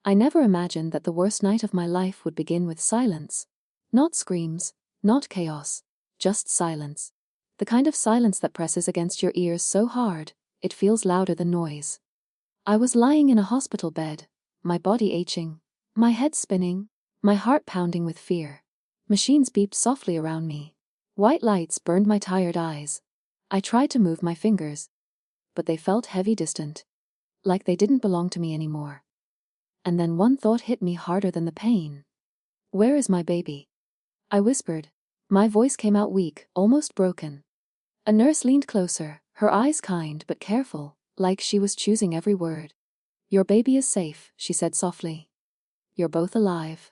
I never imagined that the worst night of my life would begin with silence. Not screams, not chaos, just silence. The kind of silence that presses against your ears so hard, it feels louder than noise. I was lying in a hospital bed, my body aching, my head spinning, my heart pounding with fear. Machines beeped softly around me. White lights burned my tired eyes. I tried to move my fingers, but they felt heavy, distant, like they didn't belong to me anymore. And then one thought hit me harder than the pain. Where is my baby? I whispered. My voice came out weak, almost broken. A nurse leaned closer, her eyes kind but careful, like she was choosing every word. Your baby is safe, she said softly. You're both alive.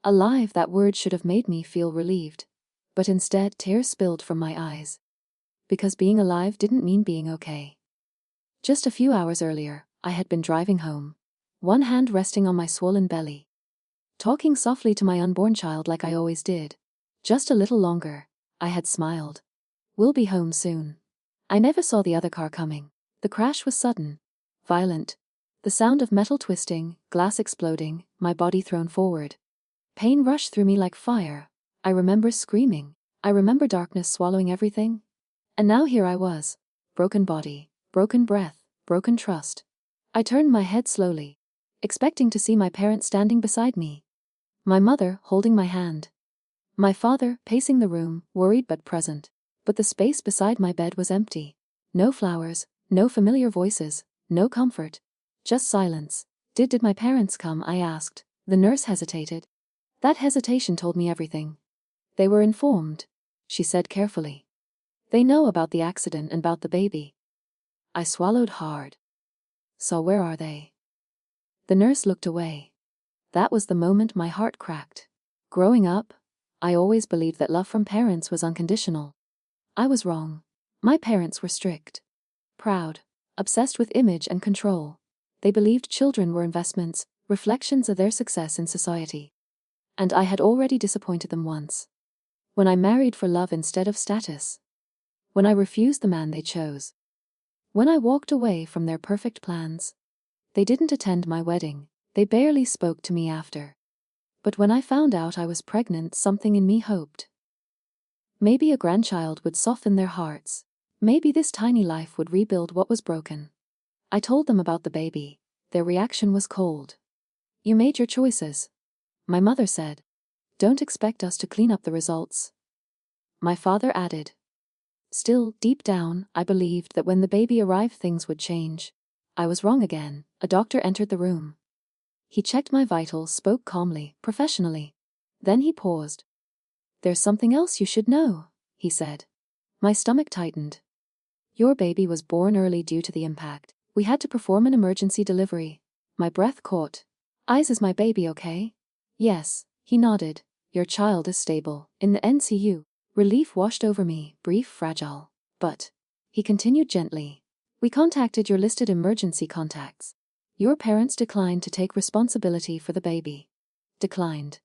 Alive, that word should have made me feel relieved. But instead, tears spilled from my eyes. Because being alive didn't mean being okay. Just a few hours earlier, I had been driving home, one hand resting on my swollen belly, talking softly to my unborn child like I always did. Just a little longer, I had smiled. We'll be home soon. I never saw the other car coming. The crash was sudden, violent. The sound of metal twisting, glass exploding, my body thrown forward. Pain rushed through me like fire. I remember screaming. I remember darkness swallowing everything. And now here I was. Broken body, broken breath, broken trust. I turned my head slowly, expecting to see my parents standing beside me. My mother holding my hand. My father pacing the room, worried but present. But the space beside my bed was empty. No flowers, no familiar voices, no comfort. Just silence. Did my parents come? I asked. The nurse hesitated. That hesitation told me everything. They were informed, she said carefully. They know about the accident and about the baby. I swallowed hard. So where are they? The nurse looked away. That was the moment my heart cracked. Growing up, I always believed that love from parents was unconditional. I was wrong. My parents were strict, proud, obsessed with image and control. They believed children were investments, reflections of their success in society. And I had already disappointed them once. When I married for love instead of status. When I refused the man they chose. When I walked away from their perfect plans. They didn't attend my wedding. They barely spoke to me after. But when I found out I was pregnant, something in me hoped. Maybe a grandchild would soften their hearts. Maybe this tiny life would rebuild what was broken. I told them about the baby. Their reaction was cold. You made your choices, my mother said. Don't expect us to clean up the results. My father added. Still, deep down, I believed that when the baby arrived things would change. I was wrong again. A doctor entered the room. He checked my vitals, spoke calmly, professionally. Then he paused. There's something else you should know, he said. My stomach tightened. Your baby was born early due to the impact. We had to perform an emergency delivery. My breath caught. Is my baby okay? Yes, he nodded. Your child is stable. In the NCU. Relief washed over me, brief, fragile. But, he continued gently, we contacted your listed emergency contacts. Your parents declined to take responsibility for the baby. Declined.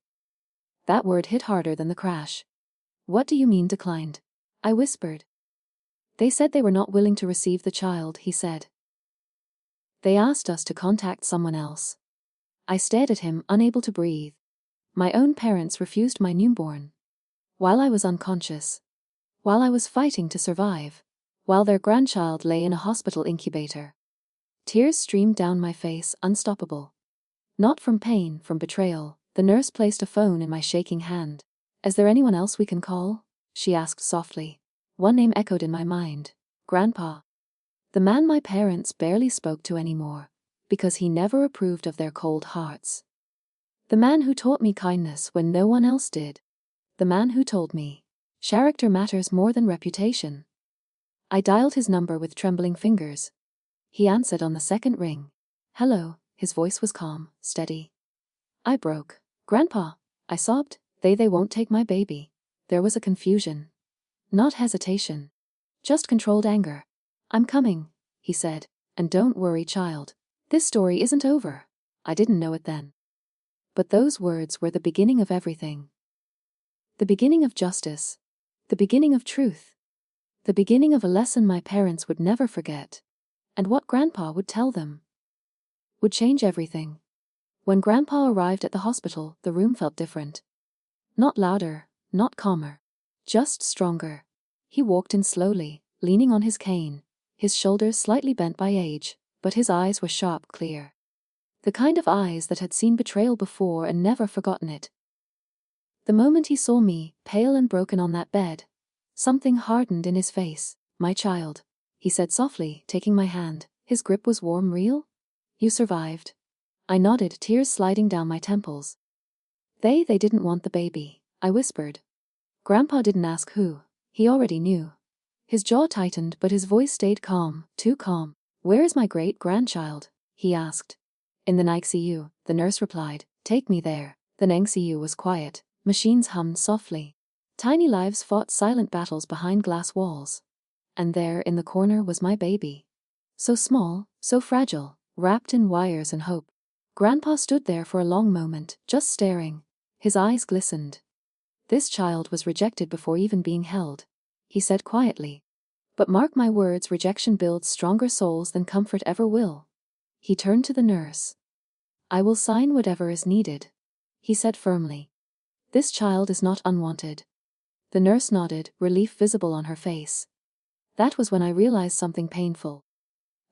That word hit harder than the crash. What do you mean declined? I whispered. They said they were not willing to receive the child, he said. They asked us to contact someone else. I stared at him, unable to breathe. My own parents refused my newborn. While I was unconscious. While I was fighting to survive. While their grandchild lay in a hospital incubator. Tears streamed down my face, unstoppable. Not from pain, from betrayal. The nurse placed a phone in my shaking hand. Is there anyone else we can call? She asked softly. One name echoed in my mind. Grandpa. The man my parents barely spoke to anymore. Because he never approved of their cold hearts. The man who taught me kindness when no one else did. The man who told me, character matters more than reputation. I dialed his number with trembling fingers. He answered on the second ring. Hello, his voice was calm, steady. I broke. Grandpa, I sobbed, they won't take my baby. There was a confusion. Not hesitation. Just controlled anger. I'm coming, he said, and don't worry, child. This story isn't over. I didn't know it then. But those words were the beginning of everything. The beginning of justice. The beginning of truth. The beginning of a lesson my parents would never forget. And what Grandpa would tell them would change everything. When Grandpa arrived at the hospital, the room felt different. Not louder, not calmer. Just stronger. He walked in slowly, leaning on his cane, his shoulders slightly bent by age, but his eyes were sharp, clear. The kind of eyes that had seen betrayal before and never forgotten it. The moment he saw me, pale and broken on that bed, something hardened in his face. "My child," he said softly, taking my hand. His grip was warm. "Real? You survived?" I nodded, tears sliding down my temples. They didn't want the baby," I whispered. Grandpa didn't ask who. He already knew. His jaw tightened, but his voice stayed calm, too calm. "Where is my great-grandchild?" he asked. "In the NICU," the nurse replied. "Take me there." The NICU was quiet. Machines hummed softly. Tiny lives fought silent battles behind glass walls. And there, in the corner, was my baby. So small, so fragile, wrapped in wires and hope. Grandpa stood there for a long moment, just staring. His eyes glistened. "This child was rejected before even being held," he said quietly. "But mark my words, rejection builds stronger souls than comfort ever will." He turned to the nurse. "I will sign whatever is needed," he said firmly. "This child is not unwanted." The nurse nodded, relief visible on her face. That was when I realized something painful.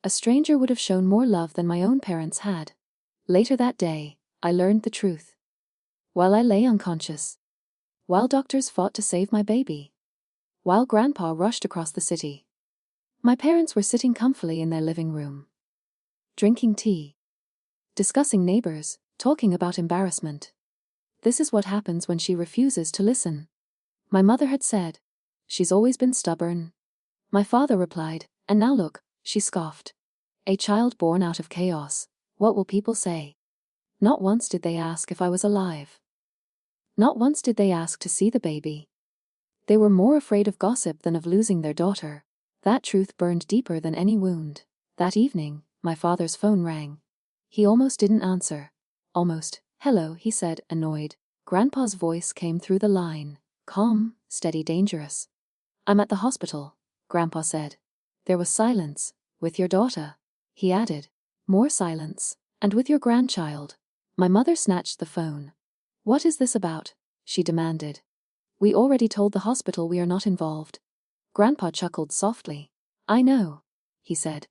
A stranger would have shown more love than my own parents had. Later that day, I learned the truth. While I lay unconscious. While doctors fought to save my baby. While Grandpa rushed across the city. My parents were sitting comfortably in their living room. Drinking tea. Discussing neighbors, talking about embarrassment. This is what happens when she refuses to listen. My mother had said. "She's always been stubborn." My father replied, "And now look," she scoffed. "A child born out of chaos. What will people say?" Not once did they ask if I was alive. Not once did they ask to see the baby. They were more afraid of gossip than of losing their daughter. That truth burned deeper than any wound. That evening, my father's phone rang. He almost didn't answer. Almost. "Hello," he said, annoyed. Grandpa's voice came through the line. Calm, steady, dangerous. "I'm at the hospital," Grandpa said. There was silence. "With your daughter," he added. More silence. "And with your grandchild." My mother snatched the phone. "What is this about?" she demanded. "We already told the hospital we are not involved." Grandpa chuckled softly. "I know," he said.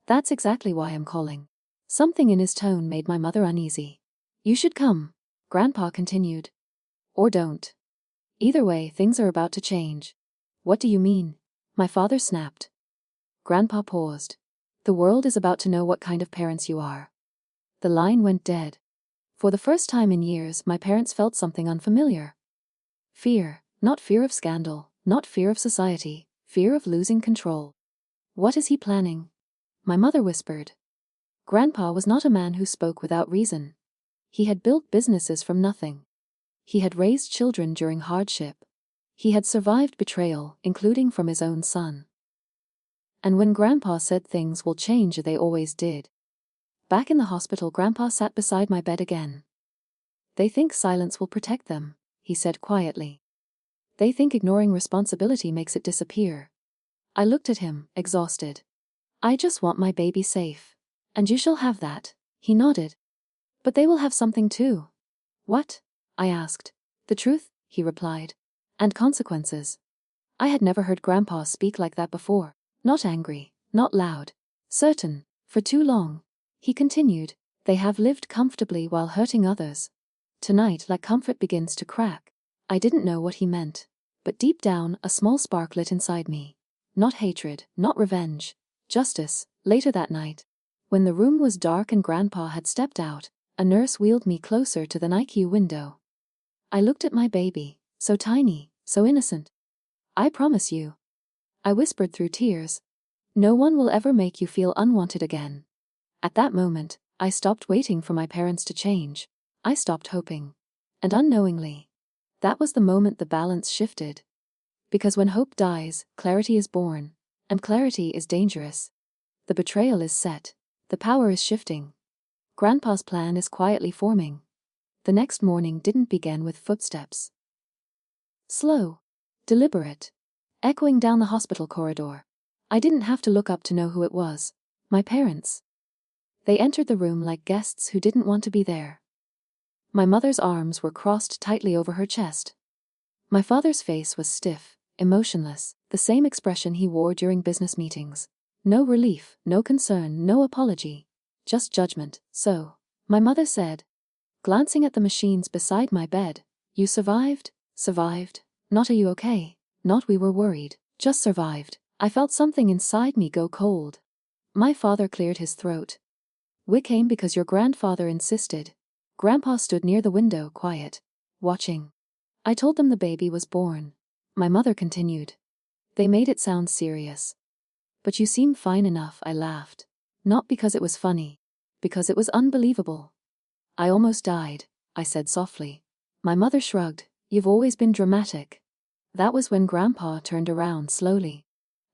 "That's exactly why I'm calling." Something in his tone made my mother uneasy. "You should come," Grandpa continued. "Or don't. Either way, things are about to change." "What do you mean?" my father snapped. Grandpa paused. "The world is about to know what kind of parents you are." The line went dead. For the first time in years, my parents felt something unfamiliar. Fear, not fear of scandal, not fear of society, fear of losing control. "What is he planning?" my mother whispered. Grandpa was not a man who spoke without reason. He had built businesses from nothing. He had raised children during hardship. He had survived betrayal, including from his own son. And when Grandpa said things will change, they always did. Back in the hospital, Grandpa sat beside my bed again. "They think silence will protect them," he said quietly. "They think ignoring responsibility makes it disappear." I looked at him, exhausted. "I just want my baby safe. And you shall have that," he nodded. "But they will have something too." "What?" I asked. "The truth," he replied. "And consequences." I had never heard Grandpa speak like that before. Not angry, not loud. Certain. "For too long," he continued, "they have lived comfortably while hurting others. Tonight, like comfort begins to crack." I didn't know what he meant. But deep down, a small spark lit inside me. Not hatred, not revenge. Justice. Later that night, when the room was dark and Grandpa had stepped out, a nurse wheeled me closer to the NICU window. I looked at my baby, so tiny, so innocent. "I promise you," I whispered through tears, "no one will ever make you feel unwanted again." At that moment, I stopped waiting for my parents to change. I stopped hoping. And unknowingly, that was the moment the balance shifted. Because when hope dies, clarity is born. And clarity is dangerous. The betrayal is set. The power is shifting. Grandpa's plan is quietly forming. The next morning didn't begin with footsteps. Slow. Deliberate. Echoing down the hospital corridor. I didn't have to look up to know who it was. My parents. They entered the room like guests who didn't want to be there. My mother's arms were crossed tightly over her chest. My father's face was stiff, emotionless, the same expression he wore during business meetings. No relief, no concern, no apology. Just judgment. "So," my mother said, glancing at the machines beside my bed, "you survived?" "Survived? Not are you okay? Not we were worried. Just survived." I felt something inside me go cold. My father cleared his throat. "We came because your grandfather insisted." Grandpa stood near the window, quiet, watching. "I told them the baby was born." My mother continued. "They made it sound serious." "But you seem fine enough," I laughed. Not because it was funny. Because it was unbelievable. "I almost died," I said softly. My mother shrugged. "You've always been dramatic." That was when Grandpa turned around slowly.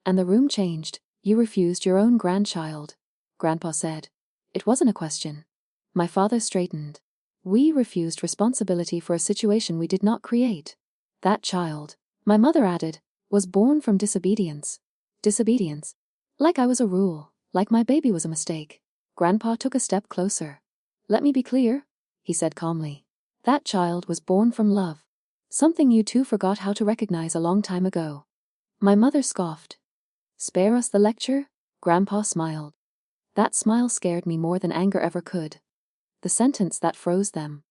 And the room changed. "You refused your own grandchild," Grandpa said. It wasn't a question. My father straightened. "We refused responsibility for a situation we did not create. That child," my mother added, "was born from disobedience." Disobedience? Like I was a rule, like my baby was a mistake. Grandpa took a step closer. "Let me be clear," he said calmly. "That child was born from love. Something you two forgot how to recognize a long time ago." My mother scoffed. "Spare us the lecture?" Grandpa smiled. That smile scared me more than anger ever could. The sentence that froze them.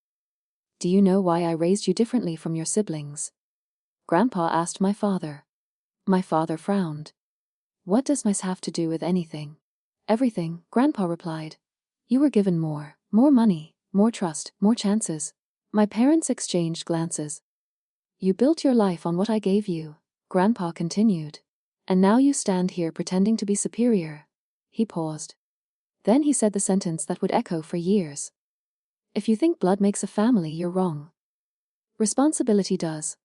"Do you know why I raised you differently from your siblings?" Grandpa asked my father. My father frowned. "What does this have to do with anything?" "Everything," Grandpa replied. "You were given more money, more trust, more chances." My parents exchanged glances. "You built your life on what I gave you," Grandpa continued. "And now you stand here pretending to be superior." He paused. Then he said the sentence that would echo for years. "If you think blood makes a family, you're wrong. Responsibility does."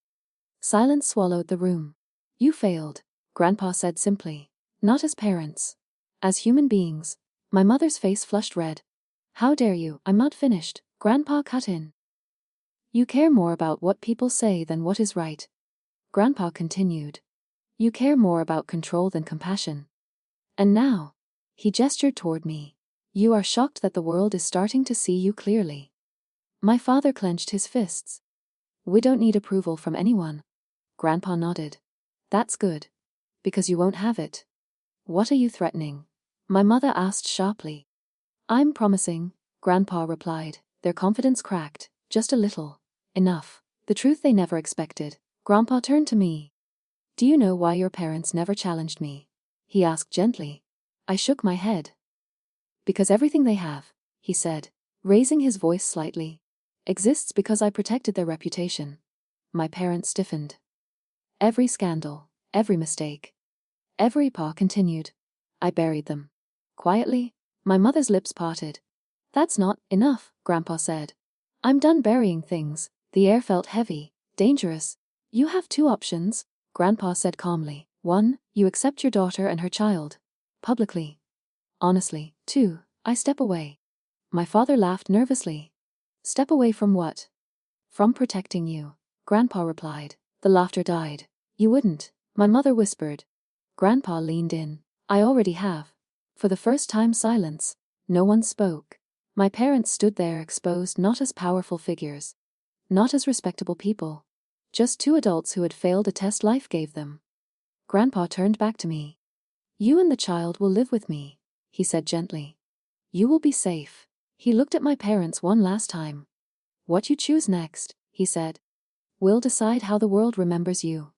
Silence swallowed the room. "You failed," Grandpa said simply. "Not as parents. As human beings." My mother's face flushed red. "How dare you?" "I'm not finished," Grandpa cut in. "You care more about what people say than what is right." Grandpa continued. "You care more about control than compassion. And now," he gestured toward me, "you are shocked that the world is starting to see you clearly." My father clenched his fists. "We don't need approval from anyone." Grandpa nodded. "That's good. Because you won't have it." "What are you threatening?" my mother asked sharply. "I'm promising," Grandpa replied. Their confidence cracked, just a little. Enough. The truth they never expected. Grandpa turned to me. "Do you know why your parents never challenged me?" he asked gently. I shook my head. "Because everything they have," he said, raising his voice slightly, "exists because I protected their reputation." My parents stiffened. "Every scandal, every mistake, every Pa continued. I buried them." Quietly, my mother's lips parted. "That's not enough," Grandpa said. "I'm done burying things." The air felt heavy, dangerous. "You have two options," Grandpa said calmly. "One, you accept your daughter and her child. Publicly. Honestly. Two, I step away." My father laughed nervously. "Step away from what?" "From protecting you," Grandpa replied. The laughter died. "You wouldn't," my mother whispered. Grandpa leaned in. "I already have." For the first time, silence. No one spoke. My parents stood there exposed, not as powerful figures, not as respectable people. Just two adults who had failed a test life gave them. Grandpa turned back to me. "You and the child will live with me," he said gently. "You will be safe." He looked at my parents one last time. "What you choose next," he said, "will decide how the world remembers you."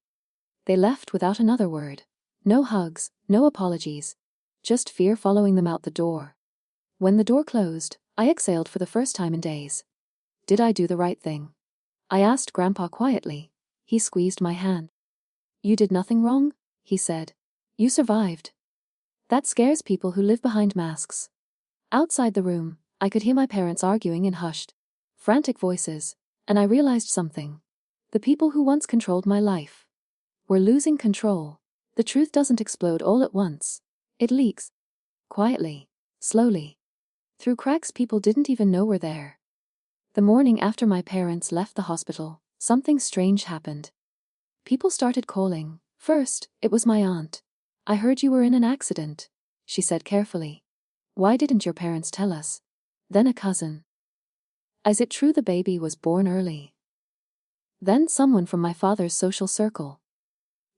They left without another word. No hugs, no apologies. Just fear following them out the door. When the door closed, I exhaled for the first time in days. Did I do the right thing? I asked Grandpa quietly. He squeezed my hand. "You did nothing wrong," he said. "You survived." That scares people who live behind masks. Outside the room, I could hear my parents arguing in hushed, frantic voices, and I realized something. The people who once controlled my life were losing control. The truth doesn't explode all at once. It leaks. Quietly. Slowly. Through cracks people didn't even know were there. The morning after my parents left the hospital, something strange happened. People started calling. First, it was my aunt. "I heard you were in an accident," she said carefully. "Why didn't your parents tell us?" Then a cousin. Is it true the baby was born early? Then someone from my father's social circle.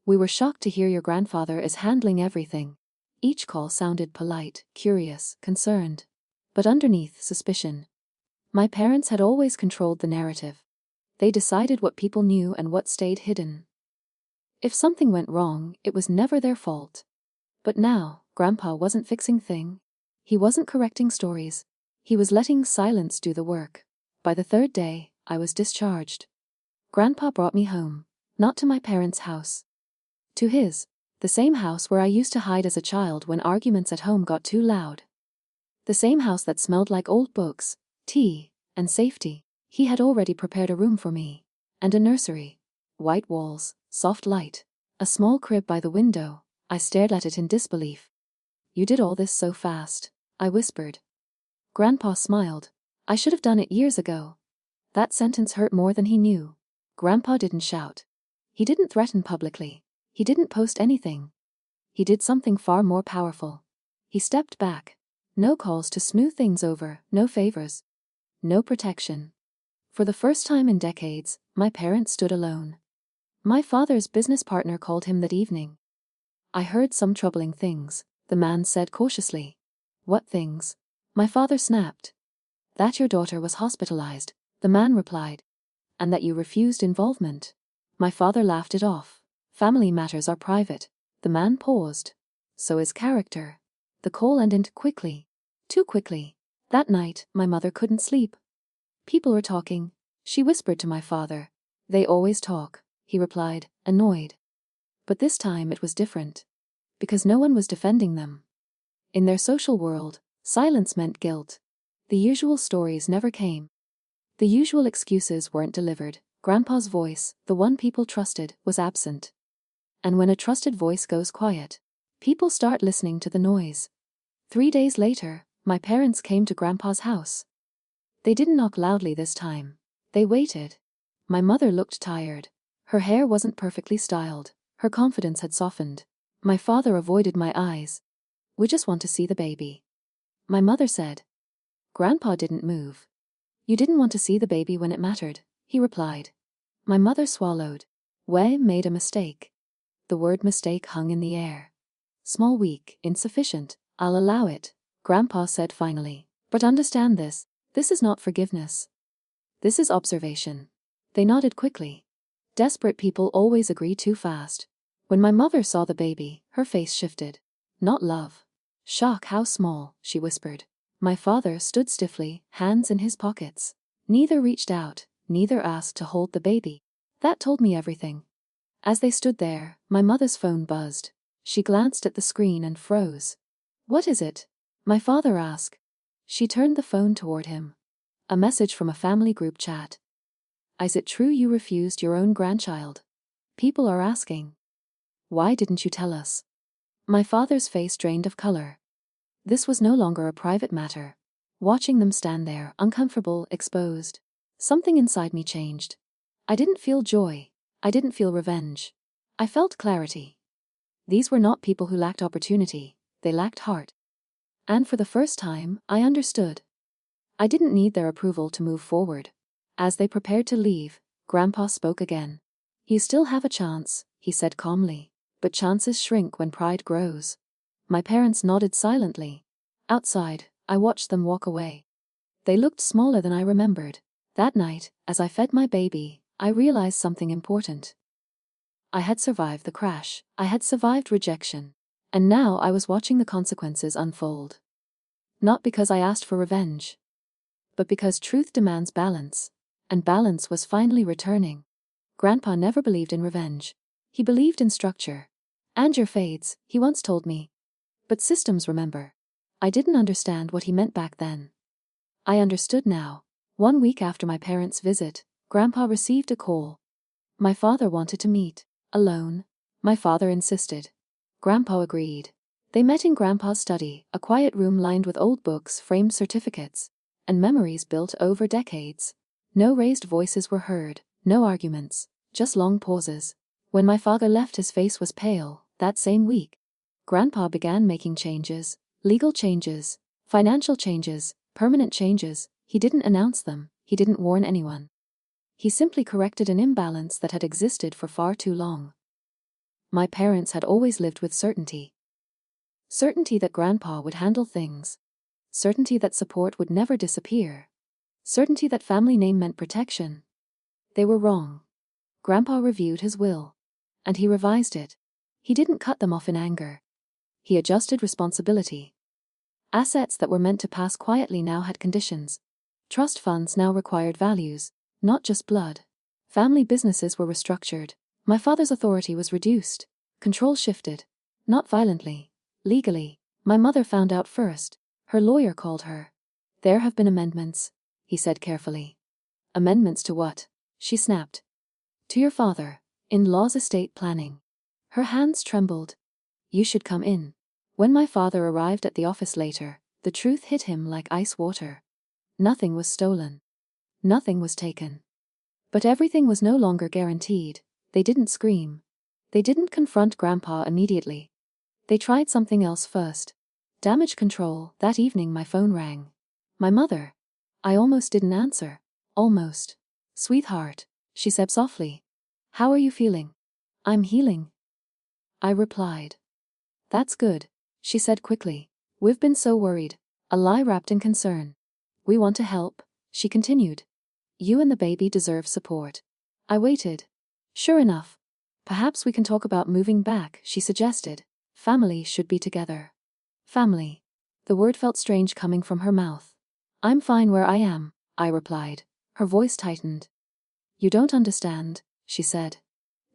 We were shocked to hear your grandfather is handling everything. Each call sounded polite, curious, concerned. But underneath, suspicion. My parents had always controlled the narrative. They decided what people knew and what stayed hidden. If something went wrong, it was never their fault. But now, Grandpa wasn't fixing things. He wasn't correcting stories. He was letting silence do the work. By the third day, I was discharged. Grandpa brought me home, not to my parents' house. To his, the same house where I used to hide as a child when arguments at home got too loud. The same house that smelled like old books, tea, and safety. He had already prepared a room for me. And a nursery. White walls, soft light. A small crib by the window. I stared at it in disbelief. You did all this so fast, I whispered. Grandpa smiled. I should have done it years ago. That sentence hurt more than he knew. Grandpa didn't shout. He didn't threaten publicly. He didn't post anything. He did something far more powerful. He stepped back. No calls to smooth things over, no favors. No protection. For the first time in decades, my parents stood alone. My father's business partner called him that evening. I heard some troubling things, the man said cautiously. What things? My father snapped. That your daughter was hospitalized, the man replied. And that you refused involvement. My father laughed it off. Family matters are private. The man paused. So is character. The call ended quickly. Too quickly. That night, my mother couldn't sleep. People were talking. She whispered to my father. They always talk, he replied, annoyed. But this time it was different. Because no one was defending them. In their social world, silence meant guilt. The usual stories never came. The usual excuses weren't delivered. Grandpa's voice, the one people trusted, was absent. And when a trusted voice goes quiet, people start listening to the noise. 3 days later, my parents came to Grandpa's house. They didn't knock loudly this time. They waited. My mother looked tired. Her hair wasn't perfectly styled. Her confidence had softened. My father avoided my eyes. We just want to see the baby. My mother said. Grandpa didn't move. You didn't want to see the baby when it mattered, he replied. My mother swallowed. We made a mistake. The word mistake hung in the air. Small, weak, insufficient. I'll allow it, Grandpa said finally. But understand this. This is not forgiveness. This is observation. They nodded quickly. Desperate people always agree too fast. When my mother saw the baby, her face shifted. Not love. Shock. How small, she whispered. My father stood stiffly, hands in his pockets. Neither reached out, neither asked to hold the baby. That told me everything. As they stood there, my mother's phone buzzed. She glanced at the screen and froze. What is it? My father asked. She turned the phone toward him. A message from a family group chat. Is it true you refused your own grandchild? People are asking. Why didn't you tell us? My father's face drained of color. This was no longer a private matter. Watching them stand there, uncomfortable, exposed, something inside me changed. I didn't feel joy. I didn't feel revenge. I felt clarity. These were not people who lacked opportunity, they lacked heart. And for the first time, I understood. I didn't need their approval to move forward. As they prepared to leave, Grandpa spoke again. You still have a chance, he said calmly. But chances shrink when pride grows. My parents nodded silently. Outside, I watched them walk away. They looked smaller than I remembered. That night, as I fed my baby, I realized something important. I had survived the crash. I had survived rejection. And now I was watching the consequences unfold. Not because I asked for revenge, but because truth demands balance. And balance was finally returning. Grandpa never believed in revenge. He believed in structure. Anger fades, he once told me. But systems remember. I didn't understand what he meant back then. I understood now. 1 week after my parents' visit, Grandpa received a call. My father wanted to meet. Alone. My father insisted. Grandpa agreed. They met in Grandpa's study, a quiet room lined with old books, framed certificates, and memories built over decades. No raised voices were heard, no arguments, just long pauses. When my father left, his face was pale. That same week, Grandpa began making changes, legal changes, financial changes, permanent changes. He didn't announce them, He didn't warn anyone. He simply corrected an imbalance that had existed for far too long. My parents had always lived with certainty. Certainty that Grandpa would handle things. Certainty that support would never disappear. Certainty that family name meant protection. They were wrong. Grandpa reviewed his will. And he revised it. He didn't cut them off in anger. He adjusted responsibility. Assets that were meant to pass quietly now had conditions. Trust funds now required values, not just blood. Family businesses were restructured. My father's authority was reduced. Control shifted. Not violently. Legally. My mother found out first. Her lawyer called her. There have been amendments, he said carefully. Amendments to what? She snapped. To your father. In-law's estate planning. Her hands trembled. You should come in. When my father arrived at the office later, the truth hit him like ice water. Nothing was stolen. Nothing was taken. But everything was no longer guaranteed. They didn't scream. They didn't confront Grandpa immediately. They tried something else first. Damage control. That evening my phone rang. My mother. I almost didn't answer. Almost. Sweetheart, she said softly. How are you feeling? I'm healing, I replied. That's good, she said quickly. We've been so worried. A lie wrapped in concern. We want to help, she continued. You and the baby deserve support. I waited. Sure enough. Perhaps we can talk about moving back, she suggested. Family should be together. Family. The word felt strange coming from her mouth. I'm fine where I am, I replied. Her voice tightened. You don't understand, she said.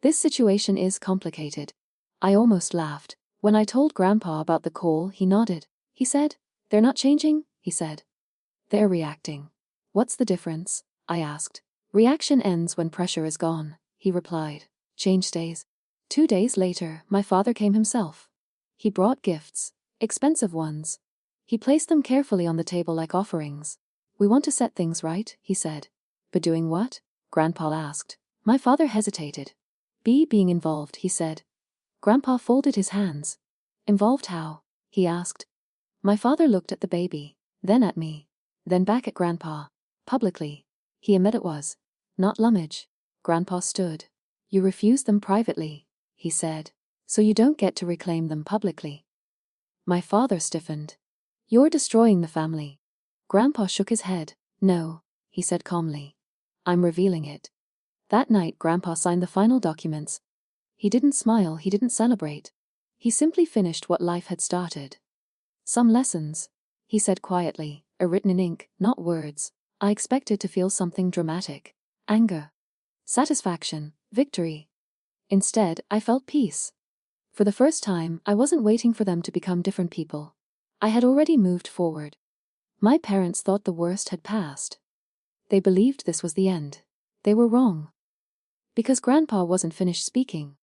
This situation is complicated. I almost laughed. When I told Grandpa about the call, he nodded. He said, they're not changing, he said. They're reacting. What's the difference? I asked. Reaction ends when pressure is gone, he replied. Change stays. 2 days later, my father came himself. He brought gifts, expensive ones. He placed them carefully on the table like offerings. We want to set things right, he said. But doing what? Grandpa asked. My father hesitated. Being involved, he said. Grandpa folded his hands. Involved how? He asked. My father looked at the baby, then at me, then back at Grandpa. Publicly. He admitted it was. Not Lummage. Grandpa stood. You refuse them privately, he said. So you don't get to reclaim them publicly. My father stiffened. You're destroying the family. Grandpa shook his head. No, he said calmly. I'm revealing it. That night Grandpa signed the final documents. He didn't smile, he didn't celebrate. He simply finished what life had started. Some lessons, he said quietly, are written in ink, not words. I expected to feel something dramatic. Anger. Satisfaction. Victory. Instead, I felt peace. For the first time, I wasn't waiting for them to become different people. I had already moved forward. My parents thought the worst had passed. They believed this was the end. They were wrong. Because Grandpa wasn't finished speaking.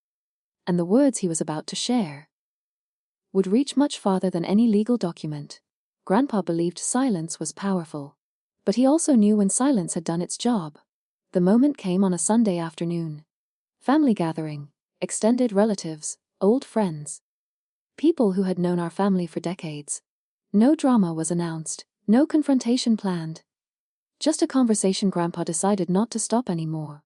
And the words he was about to share would reach much farther than any legal document. Grandpa believed silence was powerful. But he also knew when silence had done its job. The moment came on a Sunday afternoon. Family gathering, extended relatives, old friends. People who had known our family for decades. No drama was announced, no confrontation planned. Just a conversation. Grandpa decided not to stop anymore.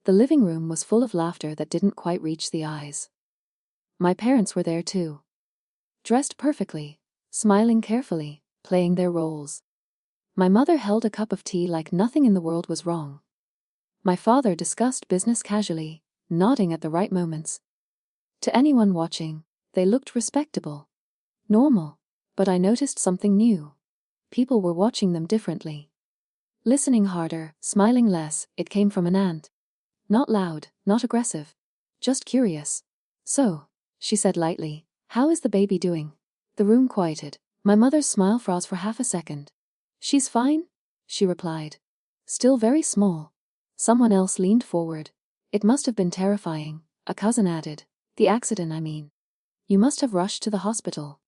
The living room was full of laughter that didn't quite reach the eyes. My parents were there too. Dressed perfectly, smiling carefully, playing their roles. My mother held a cup of tea like nothing in the world was wrong. My father discussed business casually, nodding at the right moments. To anyone watching, they looked respectable. Normal. But I noticed something new. People were watching them differently. Listening harder, smiling less. It came from an aunt. Not loud, not aggressive. Just curious. So, she said lightly, how is the baby doing? The room quieted. My mother's smile froze for half a second. She's fine, she replied. Still very small. Someone else leaned forward. It must have been terrifying, a cousin added. The accident, I mean. You must have rushed to the hospital.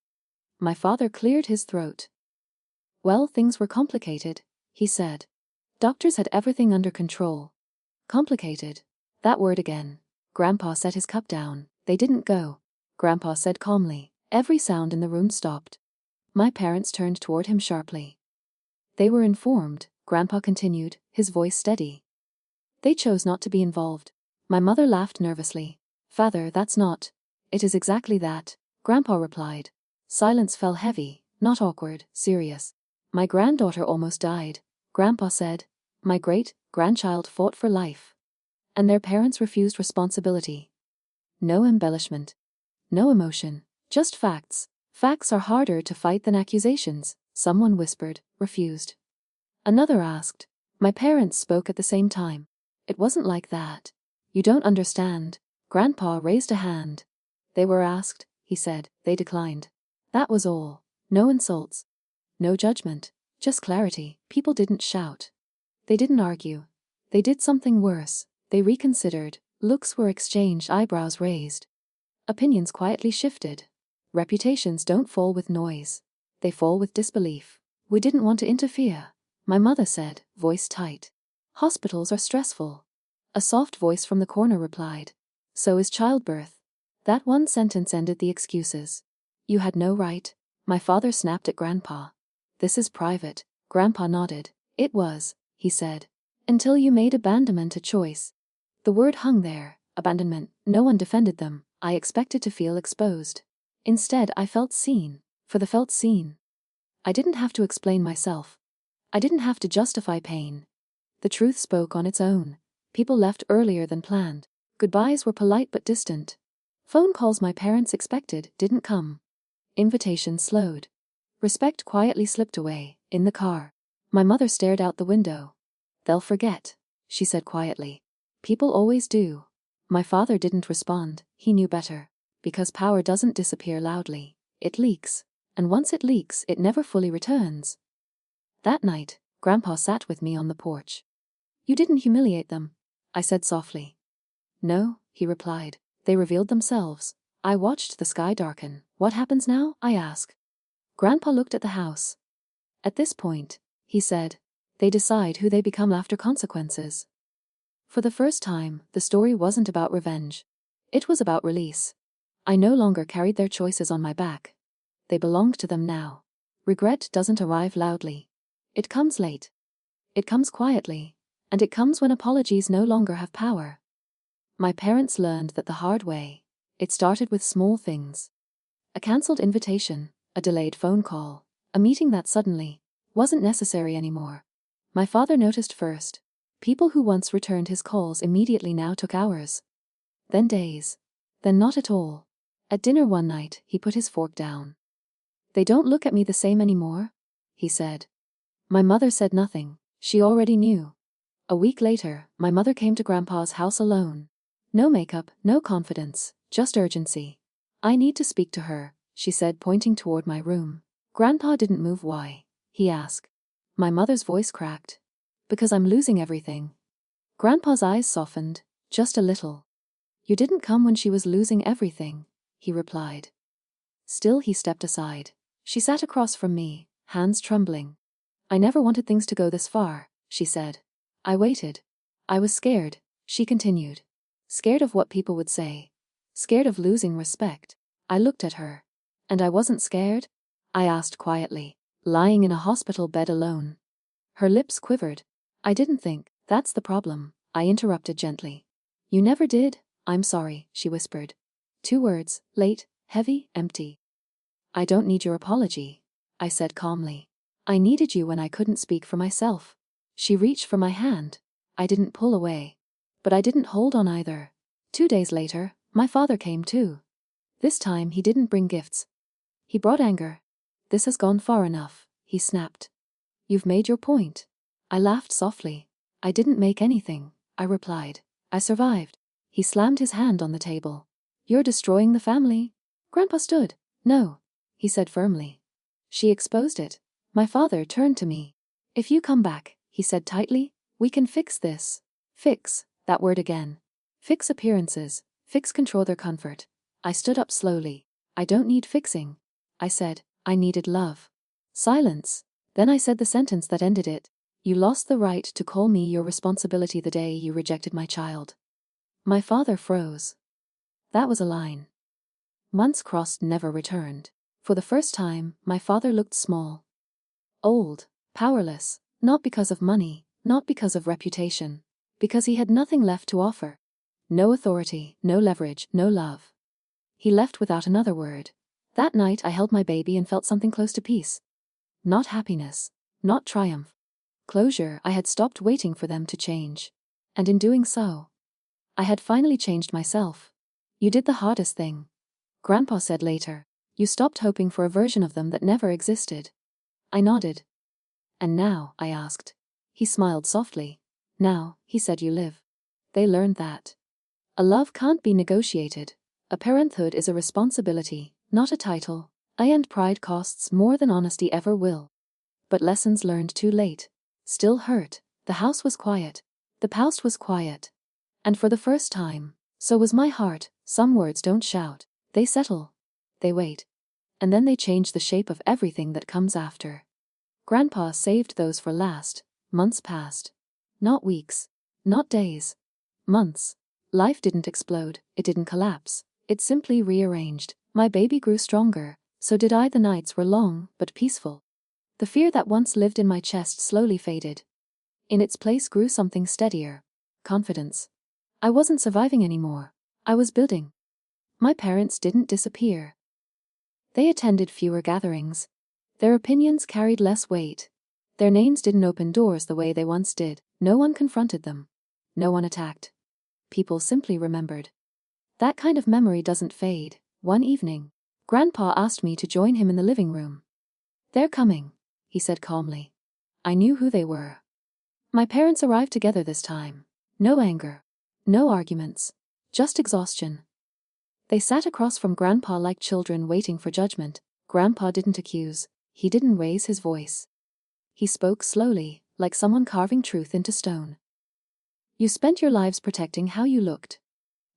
My father cleared his throat. Well, things were complicated, he said. Doctors had everything under control. Complicated. That word again. Grandpa set his cup down. They didn't go. Grandpa said calmly. Every sound in the room stopped. My parents turned toward him sharply. They were informed, Grandpa continued, his voice steady. They chose not to be involved. My mother laughed nervously. Father, that's not. It is exactly that, Grandpa replied. Silence fell heavy, not awkward, serious. My granddaughter almost died, Grandpa said. My great-grandchild fought for life. And their parents refused responsibility. No embellishment. No emotion. Just facts. Facts are harder to fight than accusations, someone whispered, refused. Another asked. My parents spoke at the same time. It wasn't like that. You don't understand. Grandpa raised a hand. They were asked, he said. They declined. That was all. No insults. No judgment. Just clarity. People didn't shout. They didn't argue. They did something worse. They reconsidered. Looks were exchanged, eyebrows raised. Opinions quietly shifted. Reputations don't fall with noise. They fall with disbelief. We didn't want to interfere, my mother said, voice tight. Hospitals are stressful. A soft voice from the corner replied. So is childbirth. That one sentence ended the excuses. You had no right. My father snapped at Grandpa. This is private. Grandpa nodded. It was, he said. Until you made abandonment a choice. The word hung there, abandonment. No one defended them. I expected to feel exposed. Instead, I felt seen. Felt seen. I didn't have to explain myself. I didn't have to justify pain. The truth spoke on its own. People left earlier than planned. Goodbyes were polite but distant. Phone calls my parents expected didn't come. Invitations slowed. Respect quietly slipped away, in the car. My mother stared out the window. They'll forget, she said quietly. People always do. My father didn't respond, he knew better. Because power doesn't disappear loudly. It leaks. And once it leaks, it never fully returns. That night, Grandpa sat with me on the porch. You didn't humiliate them, I said softly. No, he replied. They revealed themselves. I watched the sky darken. What happens now? I asked. Grandpa looked at the house. At this point, he said, they decide who they become after consequences. For the first time, the story wasn't about revenge. It was about release. I no longer carried their choices on my back. They belonged to them now. Regret doesn't arrive loudly. It comes late. It comes quietly. And it comes when apologies no longer have power. My parents learned that the hard way. It started with small things. A cancelled invitation, a delayed phone call, a meeting that suddenly wasn't necessary anymore. My father noticed first. People who once returned his calls immediately now took hours. Then days. Then not at all. At dinner one night, he put his fork down. They don't look at me the same anymore, he said. My mother said nothing. She already knew. A week later, my mother came to Grandpa's house alone. No makeup, no confidence, just urgency. I need to speak to her, she said, pointing toward my room. Grandpa didn't move. Why? He asked. My mother's voice cracked. Because I'm losing everything. Grandpa's eyes softened, just a little. You didn't come when she was losing everything, he replied. Still he stepped aside. She sat across from me, hands trembling. I never wanted things to go this far, she said. I waited. I was scared, she continued. Scared of what people would say. Scared of losing respect. I looked at her. And I wasn't scared? I asked quietly, lying in a hospital bed alone. Her lips quivered. I didn't think. That's the problem, I interrupted gently. You never did? I'm sorry, she whispered. 2 words, late, heavy, empty. I don't need your apology, I said calmly. I needed you when I couldn't speak for myself. She reached for my hand. I didn't pull away. But I didn't hold on either. 2 days later, my father came too. This time he didn't bring gifts. He brought anger. This has gone far enough, he snapped. You've made your point. I laughed softly. I didn't make anything, I replied. I survived. He slammed his hand on the table. You're destroying the family? Grandpa stood. No, he said firmly. She exposed it. My father turned to me. If you come back, he said tightly, we can fix this. Fix, that word again. Fix appearances, fix control their comfort. I stood up slowly. I don't need fixing. I said, I needed love. Silence. Then I said the sentence that ended it. You lost the right to call me your responsibility the day you rejected my child. My father froze. That was a line. Months crossed, never returned. For the first time, my father looked small. Old. Powerless. Not because of money, not because of reputation. Because he had nothing left to offer. No authority, no leverage, no love. He left without another word. That night I held my baby and felt something close to peace. Not happiness. Not triumph. Closure. I had stopped waiting for them to change. And in doing so, I had finally changed myself. You did the hardest thing. Grandpa said later. You stopped hoping for a version of them that never existed. I nodded. And now, I asked. He smiled softly. Now, he said, you live. They learned that a love can't be negotiated. A parenthood is a responsibility, not a title. And pride costs more than honesty ever will. But lessons learned too late still hurt. The house was quiet. The house was quiet. And for the first time, so was my heart. Some words don't shout. They settle. They wait. And then they change the shape of everything that comes after. Grandpa saved those for last. Months passed. Not weeks. Not days. Months. Life didn't explode. It didn't collapse. It simply rearranged. My baby grew stronger. So did I. The nights were long, but peaceful. The fear that once lived in my chest slowly faded. In its place grew something steadier. Confidence. I wasn't surviving anymore. I was building. My parents didn't disappear. They attended fewer gatherings. Their opinions carried less weight. Their names didn't open doors the way they once did. No one confronted them. No one attacked. People simply remembered. That kind of memory doesn't fade. One evening, Grandpa asked me to join him in the living room. They're coming, he said calmly. I knew who they were. My parents arrived together this time. No anger. No arguments. Just exhaustion. They sat across from Grandpa like children waiting for judgment. Grandpa didn't accuse. He didn't raise his voice. He spoke slowly, like someone carving truth into stone. You spent your lives protecting how you looked,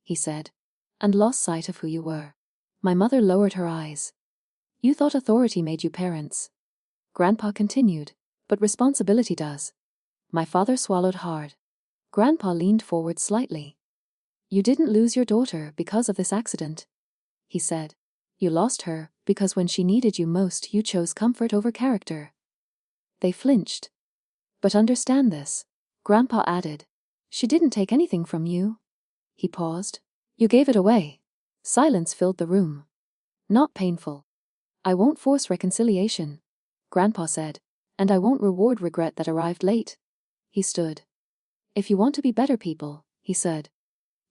he said, and lost sight of who you were. My mother lowered her eyes. You thought authority made you parents. Grandpa continued, but responsibility does. My father swallowed hard. Grandpa leaned forward slightly. You didn't lose your daughter because of this accident, he said. You lost her because when she needed you most you chose comfort over character. They flinched. But understand this, Grandpa added. She didn't take anything from you. He paused. You gave it away. Silence filled the room. Not painful. I won't force reconciliation, Grandpa said, and I won't reward regret that arrived late. He stood. If you want to be better people, he said,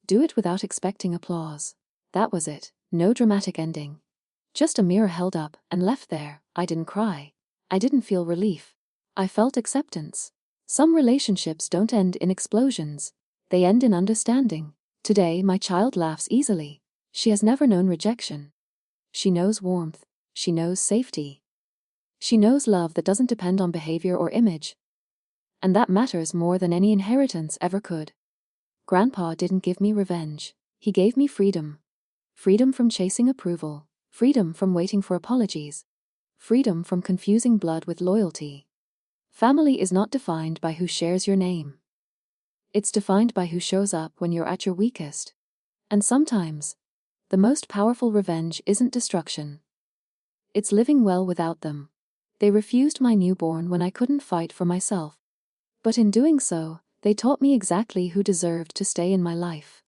do it without expecting applause. That was it. No dramatic ending. Just a mirror held up and left there. I didn't cry. I didn't feel relief. I felt acceptance. Some relationships don't end in explosions. They end in understanding. Today my child laughs easily. She has never known rejection. She knows warmth. She knows safety. She knows love that doesn't depend on behavior or image. And that matters more than any inheritance ever could. Grandpa didn't give me revenge. He gave me freedom. Freedom from chasing approval. Freedom from waiting for apologies. Freedom from confusing blood with loyalty. Family is not defined by who shares your name. It's defined by who shows up when you're at your weakest. And sometimes, the most powerful revenge isn't destruction. It's living well without them. They refused my newborn when I couldn't fight for myself. But in doing so, they taught me exactly who deserved to stay in my life.